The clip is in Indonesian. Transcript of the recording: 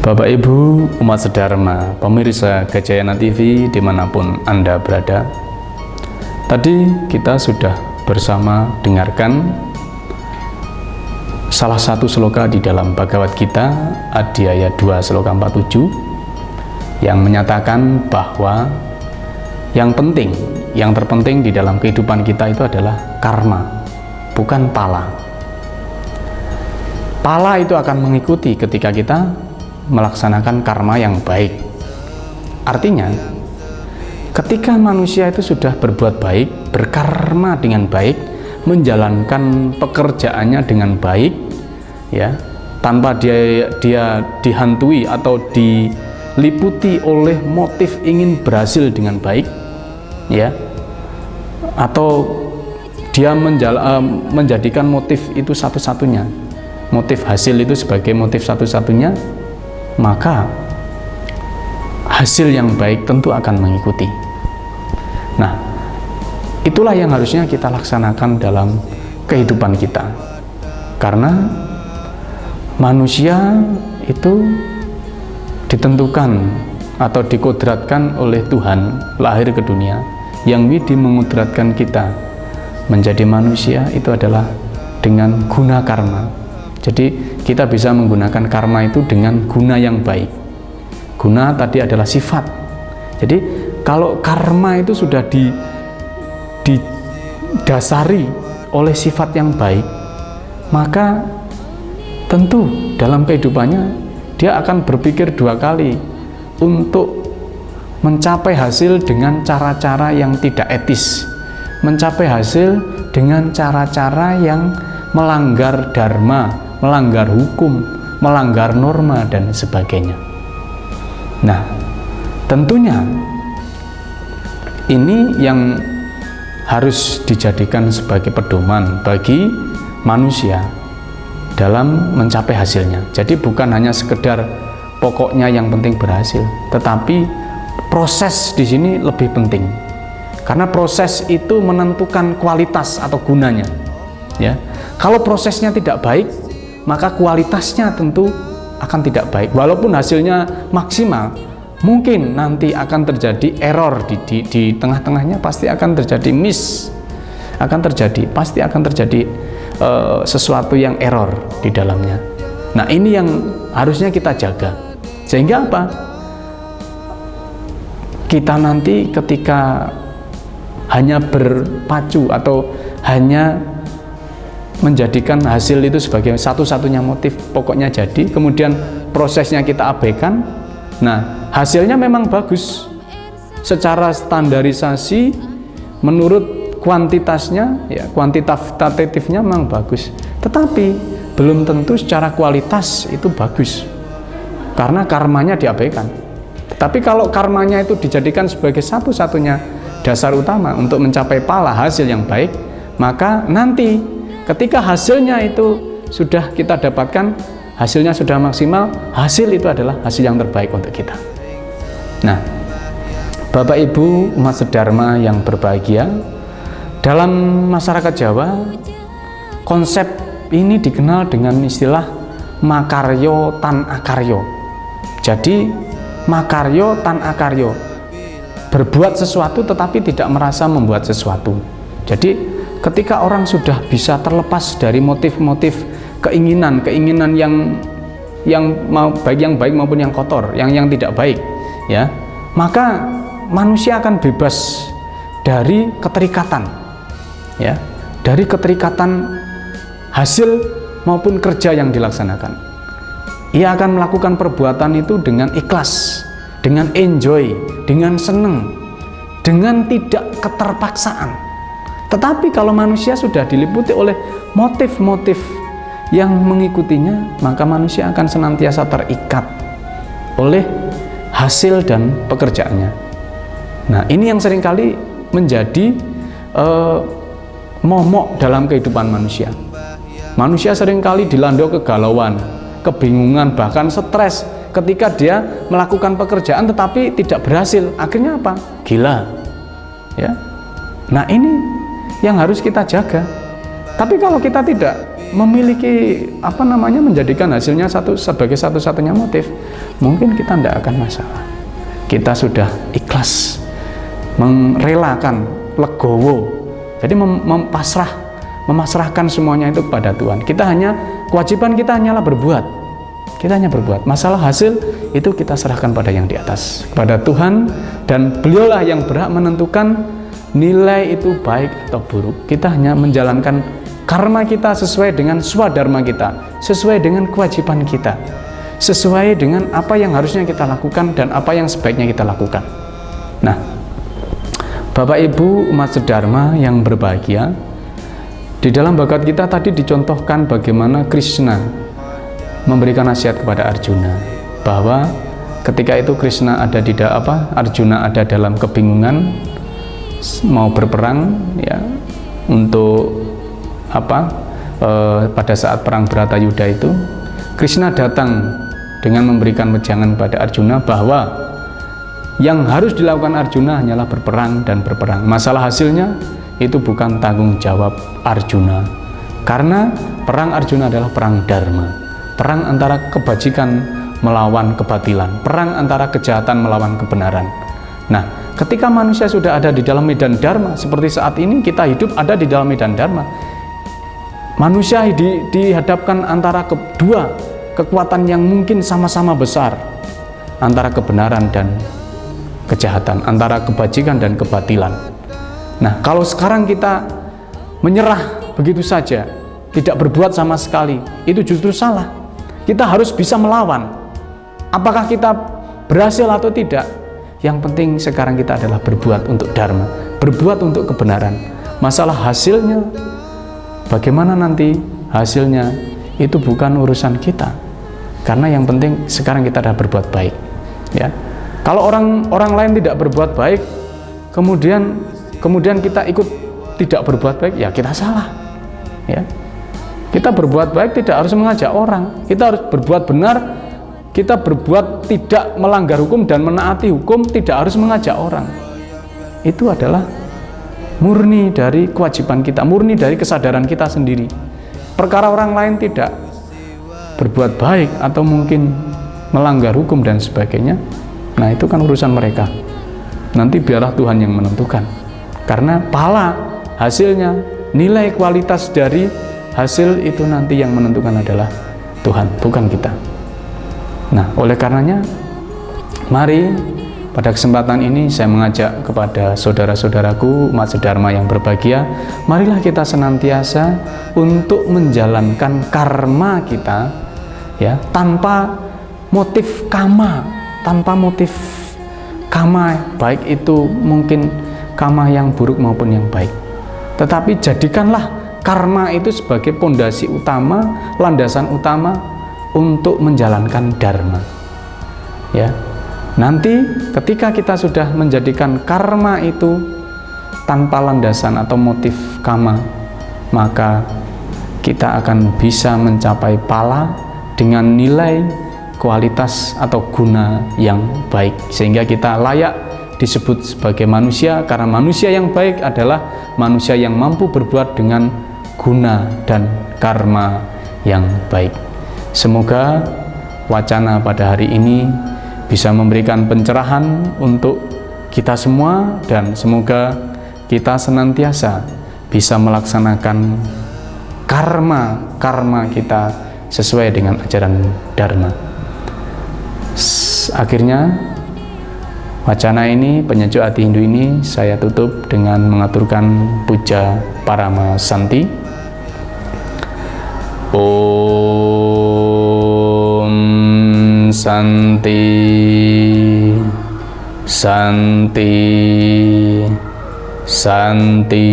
Bapak Ibu umat sedharma, pemirsa Gajayana TV dimanapun Anda berada. Tadi kita sudah bersama dengarkan salah satu sloka di dalam Bhagavad Gita Adhyaya 2 sloka 47 yang menyatakan bahwa yang terpenting di dalam kehidupan kita itu adalah karma, bukan pala. Pala itu akan mengikuti ketika kita melaksanakan karma yang baik. Artinya, ketika manusia itu sudah berbuat baik, berkarma dengan baik, menjalankan pekerjaannya dengan baik, ya, tanpa dia dihantui atau diliputi oleh motif ingin berhasil dengan baik, ya, atau dia menjadikan motif itu satu-satunya, motif hasil itu sebagai motif satu-satunya, maka hasil yang baik tentu akan mengikuti. Nah, itulah yang harusnya kita laksanakan dalam kehidupan kita, karena manusia itu ditentukan atau dikodratkan oleh Tuhan lahir ke dunia. Yang widi mengudratkan kita menjadi manusia itu adalah dengan guna karma. Jadi kita bisa menggunakan karma itu dengan guna yang baik. Guna tadi adalah sifat. Jadi kalau karma itu sudah didasari oleh sifat yang baik, maka tentu dalam kehidupannya dia akan berpikir dua kali untuk mencapai hasil dengan cara-cara yang tidak etis, mencapai hasil dengan cara-cara yang melanggar dharma, melanggar hukum, melanggar norma, dan sebagainya. Nah, tentunya ini yang harus dijadikan sebagai pedoman bagi manusia dalam mencapai hasilnya. Jadi bukan hanya sekedar pokoknya yang penting berhasil, tetapi proses di sini lebih penting. Karena proses itu menentukan kualitas atau gunanya. Ya, kalau prosesnya tidak baik, maka kualitasnya tentu akan tidak baik. Walaupun hasilnya maksimal, mungkin nanti akan terjadi error di tengah-tengahnya, pasti akan terjadi pasti akan terjadi sesuatu yang error di dalamnya. Nah, ini yang harusnya kita jaga. Sehingga apa? Kita nanti ketika hanya berpacu atau hanya menjadikan hasil itu sebagai satu-satunya motif, pokoknya jadi, kemudian prosesnya kita abaikan. Nah, hasilnya memang bagus secara standarisasi, menurut kuantitasnya, ya, kuantitatifnya memang bagus, tetapi belum tentu secara kualitas itu bagus karena karmanya diabaikan. Tapi kalau karmanya itu dijadikan sebagai satu-satunya dasar utama untuk mencapai pala hasil yang baik, maka nanti ketika hasilnya itu sudah kita dapatkan, hasilnya sudah maksimal, hasil itu adalah hasil yang terbaik untuk kita. Nah, Bapak Ibu umat sedharma yang berbahagia, dalam masyarakat Jawa, konsep ini dikenal dengan istilah makaryo tan akaryo. Jadi, makaryo tan akaryo, berbuat sesuatu tetapi tidak merasa membuat sesuatu. Jadi, ketika orang sudah bisa terlepas dari motif-motif keinginan yang baik maupun yang kotor, yang tidak baik, ya, maka manusia akan bebas dari keterikatan, ya, dari keterikatan hasil maupun kerja yang dilaksanakan. Ia akan melakukan perbuatan itu dengan ikhlas, dengan enjoy, dengan senang, dengan tidak keterpaksaan. Tetapi kalau manusia sudah diliputi oleh motif-motif yang mengikutinya, maka manusia akan senantiasa terikat oleh hasil dan pekerjaannya. Nah, ini yang seringkali menjadi momok dalam kehidupan manusia. Manusia seringkali dilanda kegalauan, kebingungan, bahkan stres ketika dia melakukan pekerjaan tetapi tidak berhasil. Akhirnya apa? Gila. Ya. Nah, ini yang harus kita jaga. Tapi kalau kita tidak memiliki menjadikan hasilnya sebagai satu-satunya motif, mungkin kita tidak akan masalah. Kita sudah ikhlas, merelakan, legowo. Jadi memasrahkan semuanya itu kepada Tuhan. Kewajiban kita hanyalah berbuat. Kita hanya berbuat. Masalah hasil itu kita serahkan pada yang di atas, kepada Tuhan, dan beliaulah yang berhak menentukan nilai itu baik atau buruk. Kita hanya menjalankan karma kita sesuai dengan swadharma kita, sesuai dengan kewajiban kita, sesuai dengan apa yang harusnya kita lakukan dan apa yang sebaiknya kita lakukan. Nah, Bapak Ibu umat sedharma yang berbahagia, di dalam Bhagavad Gita tadi dicontohkan bagaimana Krishna memberikan nasihat kepada Arjuna, bahwa ketika itu Arjuna ada dalam kebingungan mau berperang, ya, untuk pada saat perang Bharatayuddha itu, Krishna datang dengan memberikan wejangan pada Arjuna bahwa yang harus dilakukan Arjuna hanyalah berperang dan berperang. Masalah hasilnya itu bukan tanggung jawab Arjuna, karena perang Arjuna adalah perang dharma, perang antara kebajikan melawan kebatilan, perang antara kejahatan melawan kebenaran. Nah, ketika manusia sudah ada di dalam medan dharma, seperti saat ini kita hidup ada di dalam medan dharma, manusia dihadapkan antara kedua kekuatan yang mungkin sama-sama besar, antara kebenaran dan kejahatan, antara kebajikan dan kebatilan. Nah, kalau sekarang kita menyerah begitu saja, tidak berbuat sama sekali, itu justru salah. Kita harus bisa melawan. Apakah kita berhasil atau tidak, yang penting sekarang kita adalah berbuat untuk dharma, berbuat untuk kebenaran. Masalah hasilnya, bagaimana nanti hasilnya, itu bukan urusan kita, karena yang penting sekarang kita adalah berbuat baik, ya. Kalau orang lain tidak berbuat baik, kemudian kita ikut tidak berbuat baik, ya kita salah, ya. Kita berbuat baik tidak harus mengajak orang, kita harus berbuat benar, kita berbuat tidak melanggar hukum dan menaati hukum, tidak harus mengajak orang. Itu adalah murni dari kewajiban kita, murni dari kesadaran kita sendiri. Perkara orang lain tidak berbuat baik atau mungkin melanggar hukum dan sebagainya, nah itu kan urusan mereka. Nanti biarlah Tuhan yang menentukan, karena pahala, hasilnya, nilai kualitas dari hasil itu nanti yang menentukan adalah Tuhan, bukan kita. Nah, oleh karenanya, mari pada kesempatan ini saya mengajak kepada saudara-saudaraku umat sedharma yang berbahagia, marilah kita senantiasa untuk menjalankan karma kita, ya, tanpa motif kama, baik itu mungkin kama yang buruk maupun yang baik. Tetapi jadikanlah karma itu sebagai pondasi utama, landasan utama untuk menjalankan dharma, ya. Nanti ketika kita sudah menjadikan karma itu tanpa landasan atau motif kama, maka kita akan bisa mencapai pala dengan nilai kualitas atau guna yang baik, sehingga kita layak disebut sebagai manusia, karena manusia yang baik adalah manusia yang mampu berbuat dengan guna dan karma yang baik. Semoga wacana pada hari ini bisa memberikan pencerahan untuk kita semua, dan semoga kita senantiasa bisa melaksanakan karma kita sesuai dengan ajaran dharma. Akhirnya wacana ini, penyejuk hati Hindu ini, saya tutup dengan mengaturkan puja Parama Santi. Om Santi Santi Santi.